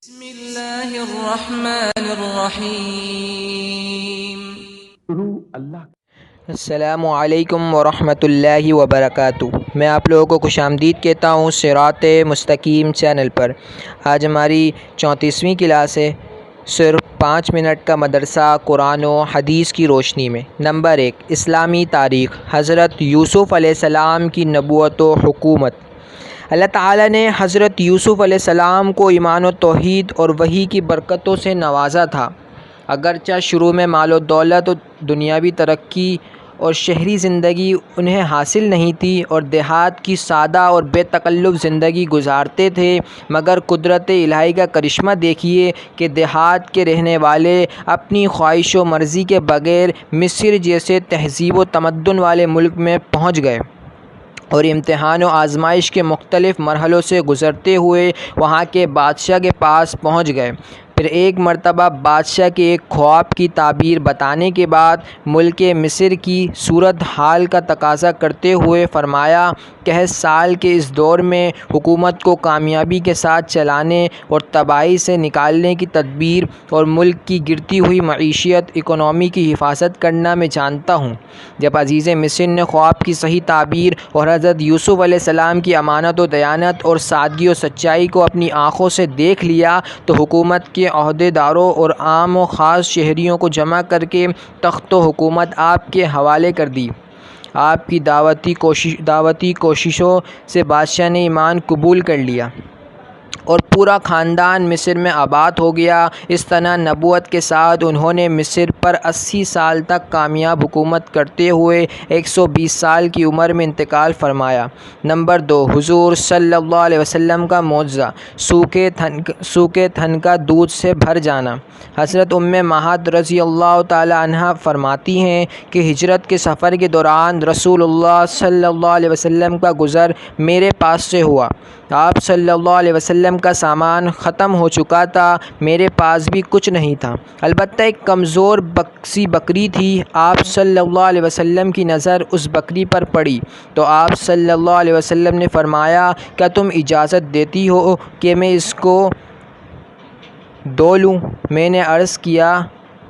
بسم اللہ الرحمن الرحیم۔ السلام علیکم ورحمۃ اللہ وبرکاتہ۔ میں آپ لوگوں کو خوش آمدید کہتا ہوں صراط مستقیم چینل پر۔ آج ہماری 34ویں کلاس ہے۔ صرف 5 منٹ کا مدرسہ قرآن و حدیث کی روشنی میں۔ نمبر 1، اسلامی تاریخ۔ حضرت یوسف علیہ السلام کی نبوت و حکومت۔ اللہ تعالیٰ نے حضرت یوسف علیہ السلام کو ایمان و توحید اور وحی کی برکتوں سے نوازا تھا۔ اگرچہ شروع میں مال و دولت و دنیاوی ترقی اور شہری زندگی انہیں حاصل نہیں تھی اور دیہات کی سادہ اور بے تکلف زندگی گزارتے تھے، مگر قدرت الہی کا کرشمہ دیکھیے کہ دیہات کے رہنے والے اپنی خواہش و مرضی کے بغیر مصر جیسے تہذیب و تمدن والے ملک میں پہنچ گئے اور امتحان و آزمائش کے مختلف مرحلوں سے گزرتے ہوئے وہاں کے بادشاہ کے پاس پہنچ گئے۔ پھر ایک مرتبہ بادشاہ کے ایک خواب کی تعبیر بتانے کے بعد ملک مصر کی صورت حال کا تقاضا کرتے ہوئے فرمایا کہ سال کے اس دور میں حکومت کو کامیابی کے ساتھ چلانے اور تباہی سے نکالنے کی تدبیر اور ملک کی گرتی ہوئی معیشت اکنامی کی حفاظت کرنا میں جانتا ہوں۔ جب عزیز مصر نے خواب کی صحیح تعبیر اور حضرت یوسف علیہ السلام کی امانت و دیانت اور سادگی و سچائی کو اپنی آنکھوں سے دیکھ لیا تو حکومت کے عہدے داروں اور عام و خاص شہریوں کو جمع کر کے تخت و حکومت آپ کے حوالے کر دی۔ آپ کی دعوتی کوششوں سے بادشاہ نے ایمان قبول کر لیا اور پورا خاندان مصر میں آباد ہو گیا۔ اس طرح نبوت کے ساتھ انہوں نے مصر پر 80 سال تک کامیاب حکومت کرتے ہوئے 120 سال کی عمر میں انتقال فرمایا۔ نمبر 2، حضور صلی اللہ علیہ وسلم کا معجزہ، سوکھے تھن کا دودھ سے بھر جانا۔ حضرت مہد رضی اللہ تعالی عنہا فرماتی ہیں کہ ہجرت کے سفر کے دوران رسول اللہ صلی اللہ علیہ وسلم کا گزر میرے پاس سے ہوا۔ آپ صلی اللہ علیہ وسلم کا سامان ختم ہو چکا تھا، میرے پاس بھی کچھ نہیں تھا، البتہ ایک کمزور سی بکری تھی۔ آپ صلی اللہ علیہ وسلم کی نظر اس بکری پر پڑی تو آپ صلی اللہ علیہ وسلم نے فرمایا، کیا تم اجازت دیتی ہو کہ میں اس کو دھو لوں؟ میں نے عرض کیا،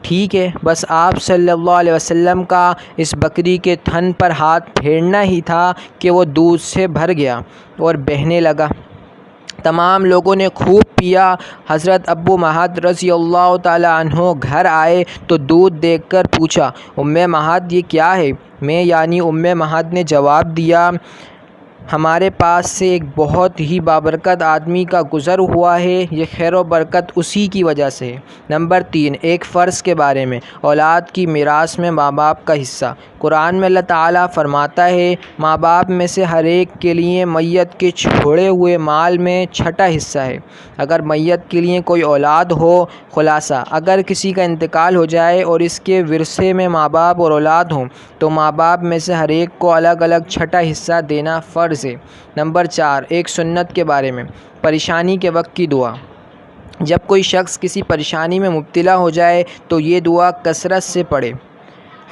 ٹھیک ہے۔ بس آپ صلی اللہ علیہ وسلم کا اس بکری کے تھن پر ہاتھ پھیرنا ہی تھا کہ وہ دودھ سے بھر گیا اور بہنے لگا۔ تمام لوگوں نے خوب پیا۔ حضرت مہد رضی اللہ تعالی عنہ گھر آئے تو دودھ دیکھ کر پوچھا، مہد یہ کیا ہے؟ میں یعنی مہد نے جواب دیا، ہمارے پاس سے ایک بہت ہی بابرکت آدمی کا گزر ہوا ہے، یہ خیر و برکت اسی کی وجہ سے ہے۔ نمبر 3، ایک فرض کے بارے میں، اولاد کی میراث میں ماں باپ کا حصہ۔ قرآن میں اللہ تعالیٰ فرماتا ہے، ماں باپ میں سے ہر ایک کے لیے میت کے چھوڑے ہوئے مال میں چھٹا حصہ ہے۔ اگر میت کے لیے کوئی اولاد ہو، خلاصہ اگر کسی کا انتقال ہو جائے اور اس کے ورثے میں ماں باپ اور اولاد ہوں تو ماں باپ میں سے ہر ایک کو الگ الگ چھٹا حصہ دینا فرض ہے۔ نمبر 4، ایک سنت کے بارے میں، پریشانی کے وقت کی دعا۔ جب کوئی شخص کسی پریشانی میں مبتلا ہو جائے تو یہ دعا کثرت سے پڑھے،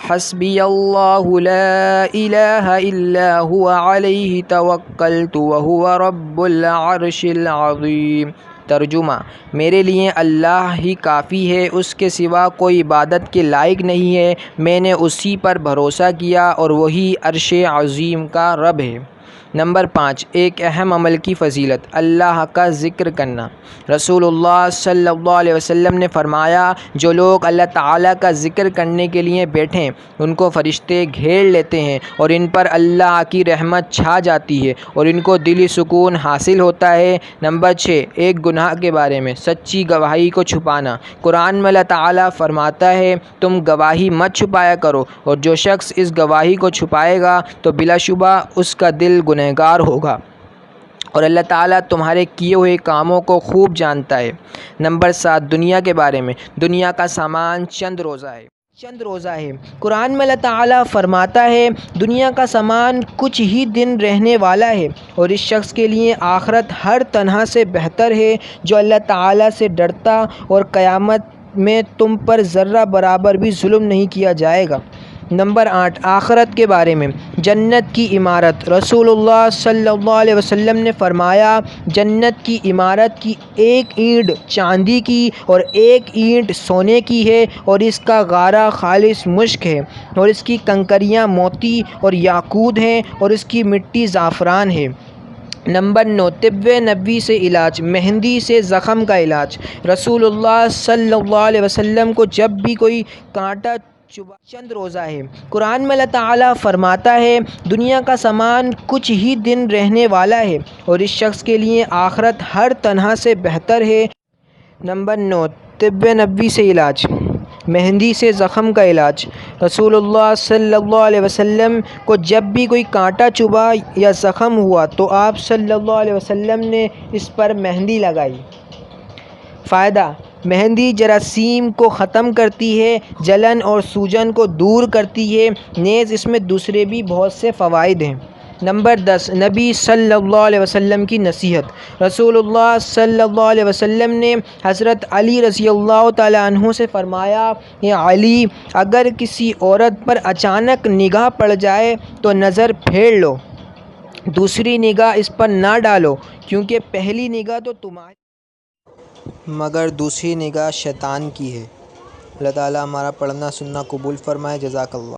حسبی اللہ لا الہ الا هو علیہ توکلت وہو رب العرش العظیم۔ ترجمہ، میرے لیے اللہ ہی کافی ہے، اس کے سوا کوئی عبادت کے لائق نہیں ہے، میں نے اسی پر بھروسہ کیا اور وہی عرش عظیم کا رب ہے۔ نمبر 5، ایک اہم عمل کی فضیلت، اللہ کا ذکر کرنا۔ رسول اللہ صلی اللہ علیہ وسلم نے فرمایا، جو لوگ اللہ تعالیٰ کا ذکر کرنے کے لیے بیٹھیں ان کو فرشتے گھیر لیتے ہیں اور ان پر اللہ کی رحمت چھا جاتی ہے اور ان کو دلی سکون حاصل ہوتا ہے۔ نمبر 6، ایک گناہ کے بارے میں، سچی گواہی کو چھپانا۔ قرآن میں اللہ تعالیٰ فرماتا ہے، تم گواہی مت چھپایا کرو اور جو شخص اس گواہی کو چھپائے گا تو بلا شبہ اس کا دل گنہگار ہوگا اور اللہ تعالیٰ تمہارے کیے ہوئے کاموں کو خوب جانتا ہے۔ نمبر 7، دنیا کے بارے میں، دنیا کا سامان چند روزہ ہے۔ قرآن میں اللہ تعالیٰ فرماتا ہے، دنیا کا سامان کچھ ہی دن رہنے والا ہے اور اس شخص کے لیے آخرت ہر طرح سے بہتر ہے جو اللہ تعالیٰ سے ڈرتا اور قیامت میں تم پر ذرہ برابر بھی ظلم نہیں کیا جائے گا۔ نمبر 8، آخرت کے بارے میں۔ جنت کی عمارت۔ رسول اللہ صلی اللہ علیہ وسلم نے فرمایا، جنت کی عمارت کی ایک اینٹ چاندی کی اور ایک اینٹ سونے کی ہے، اور اس کا غارہ خالص مشک ہے، اور اس کی کنکریاں موتی اور یاقوت ہیں، اور اس کی مٹی زعفران ہے۔ نمبر 9، طب نبوی سے علاج۔ مہندی سے زخم کا علاج۔ رسول اللہ صلی اللہ علیہ وسلم کو جب بھی کوئی کانٹا چبھا، چند روزہ ہے۔ قرآن میں اللہ تعالیٰ فرماتا ہے، دنیا کا سامان کچھ ہی دن رہنے والا ہے، اور اس شخص کے لیے آخرت ہر طرح سے بہتر ہے۔ نمبر 9، طب نبوی سے علاج۔ مہندی سے زخم کا علاج۔ رسول اللہ صلی اللہ علیہ وسلم کو جب بھی کوئی کانٹا چبھا یا زخم ہوا تو آپ صلی اللہ علیہ وسلم نے اس پر مہندی لگائی۔ فائدہ: مہندی جراثیم کو ختم کرتی ہے، جلن اور سوجن کو دور کرتی ہے، نیز اس میں دوسرے بھی بہت سے فوائد ہیں۔ نمبر 10، نبی صلی اللہ علیہ وسلم کی نصیحت۔ رسول اللہ صلی اللہ علیہ وسلم نے حضرت علی رضی اللہ تعالیٰ عنہ سے فرمایا، اے علی، اگر کسی عورت پر اچانک نگاہ پڑ جائے تو نظر پھیر لو، دوسری نگاہ اس پر نہ ڈالو، کیونکہ پہلی نگاہ تو تمہاری مگر دوسری نگاہ شیطان کی ہے۔ اللہ تعالیٰ ہمارا پڑھنا سننا قبول فرمائے۔ جزاک اللہ۔